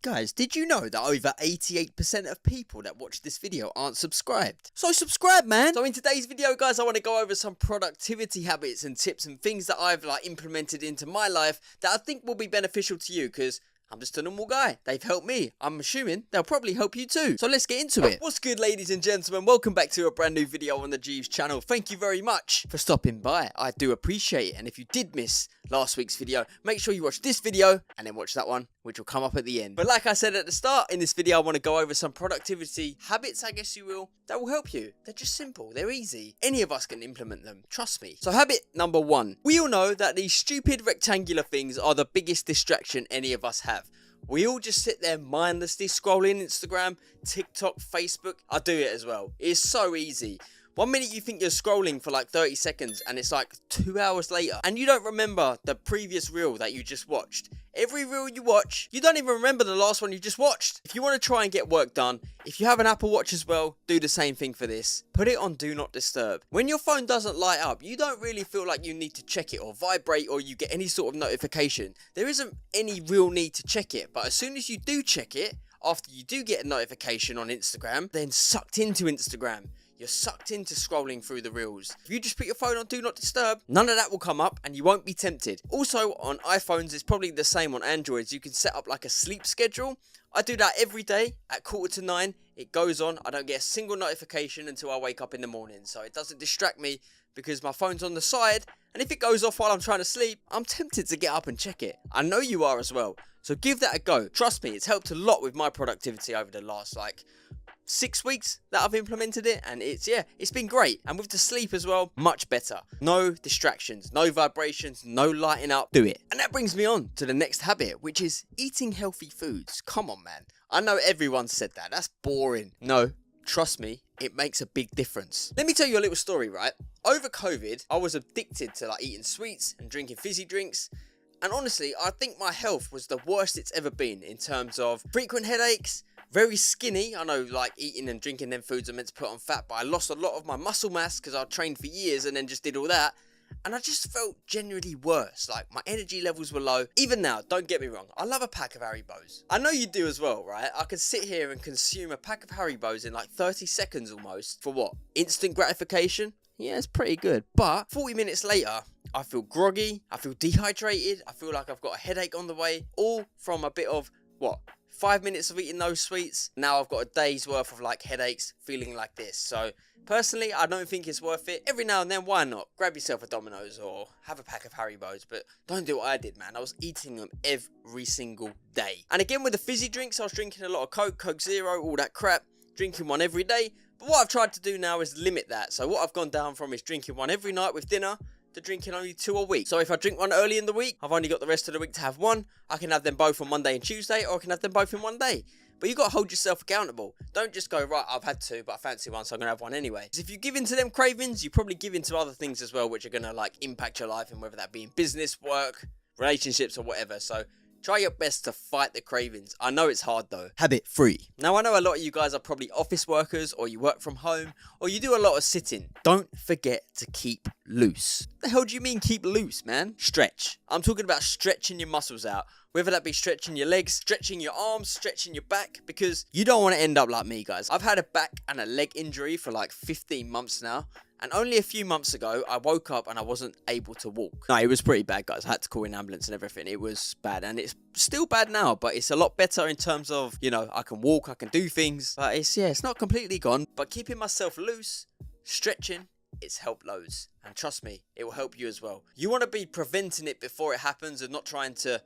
Guys, did you know that over 88% of people that watch this video aren't subscribed? So subscribe, man! So in today's video, guys, I want to go over some productivity habits and tips and things that I've implemented into my life that I think will be beneficial to you, because I'm just a normal guy. They've helped me. I'm assuming they'll probably help you too. So let's get into it. What's good, ladies and gentlemen? Welcome back to a brand new video on the Jeeves channel. Thank you very much for stopping by. I do appreciate it. And if you did miss last week's video, make sure you watch this video and then watch that one, which will come up at the end. But like I said at the start, in this video, I want to go over some productivity habits, I guess you will, that will help you. They're just simple. They're easy. Any of us can implement them. Trust me. So habit number 1. We all know that these stupid rectangular things are the biggest distraction any of us have. We all just sit there mindlessly scrolling Instagram, TikTok, Facebook. I do it as well. It's so easy. 1 minute you think you're scrolling for 30 seconds and it's 2 hours later and you don't remember the previous reel that you just watched. Every reel you watch, you don't even remember the last one you just watched. If you want to try and get work done, if you have an Apple Watch as well, do the same thing for this. Put it on Do Not Disturb. When your phone doesn't light up, you don't really feel like you need to check it or vibrate or you get any sort of notification. There isn't any real need to check it, but as soon as you do check it, after you do get a notification on Instagram, then sucked into Instagram. You're sucked into scrolling through the reels. If you just put your phone on Do Not Disturb, none of that will come up and you won't be tempted. Also, on iPhones, it's probably the same on Androids. You can set up a sleep schedule. I do that every day at 8:45. It goes on. I don't get a single notification until I wake up in the morning. So it doesn't distract me because my phone's on the side. And if it goes off while I'm trying to sleep, I'm tempted to get up and check it. I know you are as well. So give that a go. Trust me, it's helped a lot with my productivity over the last 6 weeks that I've implemented it, and it's been great. And with the sleep as well, much better. No distractions, no vibrations, no lighting up. Do it. And that brings me on to the next habit, which is eating healthy foods. Come on, man. I know everyone said that. That's boring. No, trust me, it makes a big difference. Let me tell you a little story, right? Over COVID, I was addicted to eating sweets and drinking fizzy drinks. And honestly, I think my health was the worst it's ever been in terms of frequent headaches, very skinny. I know eating and drinking them foods are meant to put on fat, but I lost a lot of my muscle mass because I trained for years and then just did all that. And I just felt genuinely worse. My energy levels were low. Even now, don't get me wrong, I love a pack of Haribos. I know you do as well, right? I could sit here and consume a pack of Haribos in 30 seconds almost. For what? Instant gratification? Yeah, it's pretty good. But 40 minutes later, I feel groggy, I feel dehydrated, I feel like I've got a headache on the way, all from a bit of, 5 minutes of eating those sweets. Now I've got a day's worth of headaches, feeling like this. So personally, I don't think it's worth it. Every now and then, why not? Grab yourself a Domino's or have a pack of Haribos, but don't do what I did, man. I was eating them every single day. And again, with the fizzy drinks, I was drinking a lot of Coke, Coke Zero, all that crap, drinking one every day. But what I've tried to do now is limit that. So what I've gone down from is drinking one every night with dinner to drinking only 2 a week. So if I drink one early in the week, I've only got the rest of the week to have one. I can have them both on Monday and Tuesday, or I can have them both in one day. But you've got to hold yourself accountable. Don't just go, right, I've had 2, but I fancy one, so I'm going to have one anyway. Because if you give in to them cravings, you probably give in to other things as well, which are going to impact your life, and whether that be in business, work, relationships, or whatever. So try your best to fight the cravings. I know it's hard though. Habit 3. Now I know a lot of you guys are probably office workers, or you work from home, or you do a lot of sitting. Don't forget to keep loose. What the hell do you mean keep loose, man? Stretch. I'm talking about stretching your muscles out. Whether that be stretching your legs, stretching your arms, stretching your back, because you don't want to end up like me, guys. I've had a back and a leg injury for 15 months now. And only a few months ago, I woke up and I wasn't able to walk. No, it was pretty bad, guys. I had to call an ambulance and everything. It was bad. And it's still bad now, but it's a lot better in terms of, I can walk, I can do things. But it's not completely gone. But keeping myself loose, stretching, it's helped loads. And trust me, it will help you as well. You want to be preventing it before it happens and not trying to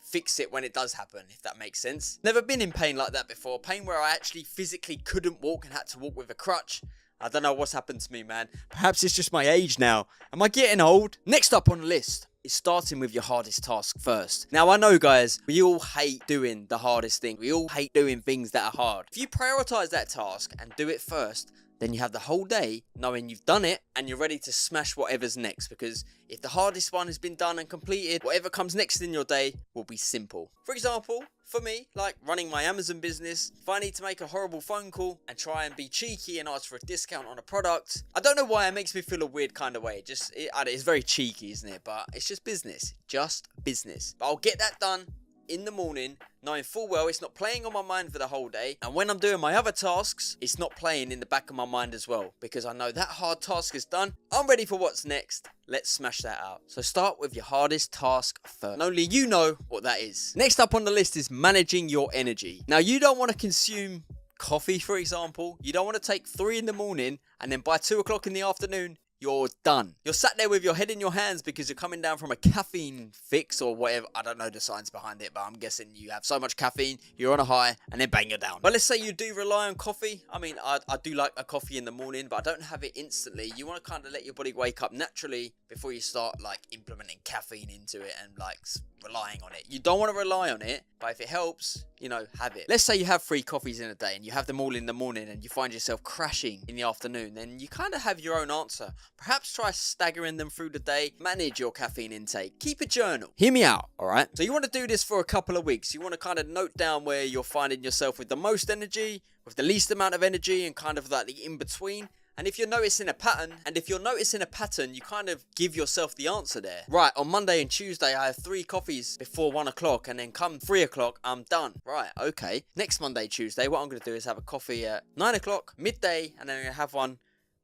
fix it when it does happen, if that makes sense. Never been in pain like that before. Pain where I actually physically couldn't walk and had to walk with a crutch. I don't know what's happened to me, man. Perhaps it's just my age now. Am I getting old? Next up on the list is starting with your hardest task first. Now, I know, guys, we all hate doing the hardest thing. We all hate doing things that are hard. If you prioritize that task and do it first, then you have the whole day knowing you've done it and you're ready to smash whatever's next, because if the hardest one has been done and completed, whatever comes next in your day will be simple. For example, for me, running my Amazon business, if I need to make a horrible phone call and try and be cheeky and ask for a discount on a product, I don't know why it makes me feel a weird kind of way. It's very cheeky, isn't it? But it's just business. Just business. But I'll get that done in the morning, knowing full well it's not playing on my mind for the whole day. And when I'm doing my other tasks, it's not playing in the back of my mind as well, because I know that hard task is done. I'm ready for what's next. Let's smash that out. So start with your hardest task first. And only you know what that is. Next up on the list is managing your energy. Now, you don't want to consume coffee, for example. You don't want to take 3 in the morning and then by 2 o'clock in the afternoon, you're done. You're sat there with your head in your hands because you're coming down from a caffeine fix or whatever. I don't know the science behind it, but I'm guessing you have so much caffeine, you're on a high, and then bang, you're down. But let's say you do rely on coffee. I mean, I do like a coffee in the morning, but I don't have it instantly. You want to kind of let your body wake up naturally before you start like implementing caffeine into it and like relying on it. You don't want to rely on it, but if it helps, you know, have it. Let's say you have 3 coffees in a day and you have them all in the morning and you find yourself crashing in the afternoon, then you kind of have your own answer. Perhaps try staggering them through the day. Manage your caffeine intake. Keep a journal. Hear me out, alright? So you want to do this for a couple of weeks. You want to kind of note down where you're finding yourself with the most energy, with the least amount of energy, and kind of like the in-between. And if you're noticing a pattern, you kind of give yourself the answer there. Right, on Monday and Tuesday, I have 3 coffees before 1 o'clock, and then come 3 o'clock, I'm done. Right, okay. Next Monday, Tuesday, what I'm going to do is have a coffee at 9 o'clock, midday, and then I'm going to have one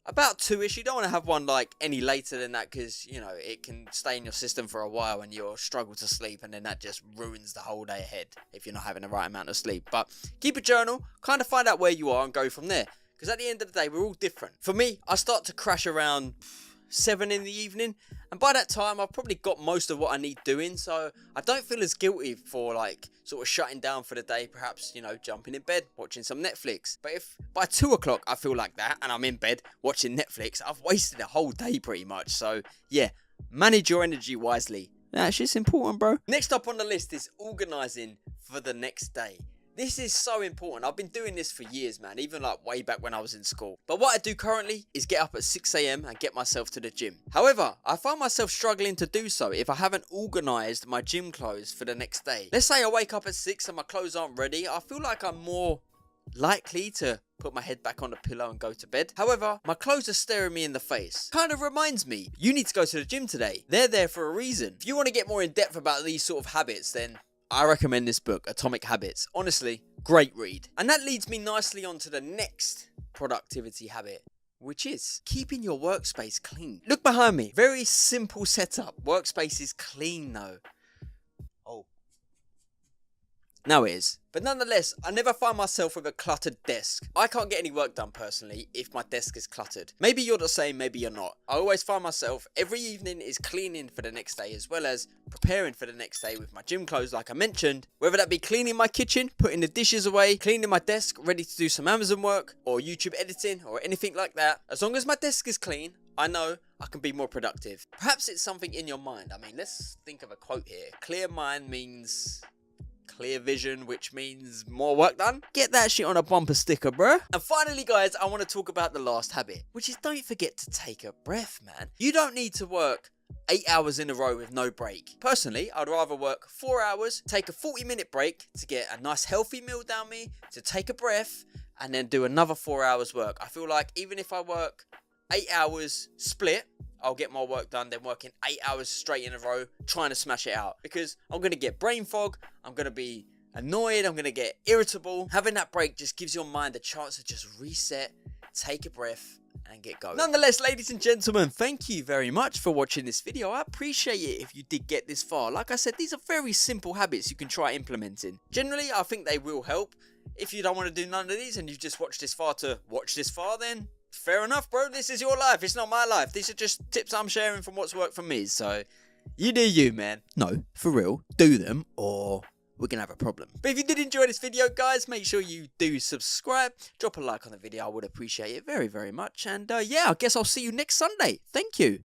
about 2-ish. You don't want to have one like any later than that because, you know, it can stay in your system for a while and you'll struggle to sleep, and then that just ruins the whole day ahead if you're not having the right amount of sleep. But keep a journal, kind of find out where you are and go from there. Because at the end of the day, we're all different. For me, I start to crash around 7 in the evening. And by that time, I've probably got most of what I need doing. So I don't feel as guilty for like sort of shutting down for the day. Perhaps, you know, jumping in bed, watching some Netflix. But if by 2 o'clock I feel like that and I'm in bed watching Netflix, I've wasted a whole day pretty much. So yeah, manage your energy wisely. That's just important, bro. Next up on the list is organising for the next day. This is so important. I've been doing this for years, man, even like way back when I was in school. But what I do currently is get up at 6 AM and get myself to the gym. However, I find myself struggling to do so if I haven't organised my gym clothes for the next day. Let's say I wake up at 6 and my clothes aren't ready. I feel like I'm more likely to put my head back on the pillow and go to bed. However, my clothes are staring me in the face. Kind of reminds me, you need to go to the gym today. They're there for a reason. If you want to get more in depth about these sort of habits, then I recommend this book, Atomic Habits. Honestly, great read. And that leads me nicely on to the next productivity habit, which is keeping your workspace clean. Look behind me. Very simple setup. Workspace is clean though. Oh. Now it is. But nonetheless, I never find myself with a cluttered desk. I can't get any work done personally if my desk is cluttered. Maybe you're the same, maybe you're not. I always find myself every evening is cleaning for the next day, as well as preparing for the next day with my gym clothes like I mentioned. Whether that be cleaning my kitchen, putting the dishes away, cleaning my desk, ready to do some Amazon work or YouTube editing or anything like that. As long as my desk is clean, I know I can be more productive. Perhaps it's something in your mind. I mean, let's think of a quote here. Clear mind means clear vision, which means more work done. Get that shit on a bumper sticker, bruh. And finally, guys, I want to talk about the last habit, which is don't forget to take a breath, man. You don't need to work 8 hours in a row with no break. Personally, I'd rather work 4 hours, take a 40-minute break to get a nice healthy meal down me, to take a breath, and then do another 4 hours work. I feel like even if I work 8 hours split, I'll get more work done than working 8 hours straight in a row trying to smash it out, because I'm going to get brain fog, I'm going to be annoyed, I'm going to get irritable. Having that break just gives your mind a chance to just reset, take a breath and get going. Nonetheless, ladies and gentlemen, thank you very much for watching this video. I appreciate it if you did get this far. Like I said, these are very simple habits you can try implementing. Generally, I think they will help. If you don't want to do none of these and you've just watched this far to watch this far, then fair enough, bro. This is your life. It's not my life. These are just tips I'm sharing from what's worked for me. So you do you, man. No, for real. Do them or we're going to have a problem. But if you did enjoy this video, guys, make sure you do subscribe. Drop a like on the video. I would appreciate it very, very much. And yeah, I guess I'll see you next Sunday. Thank you.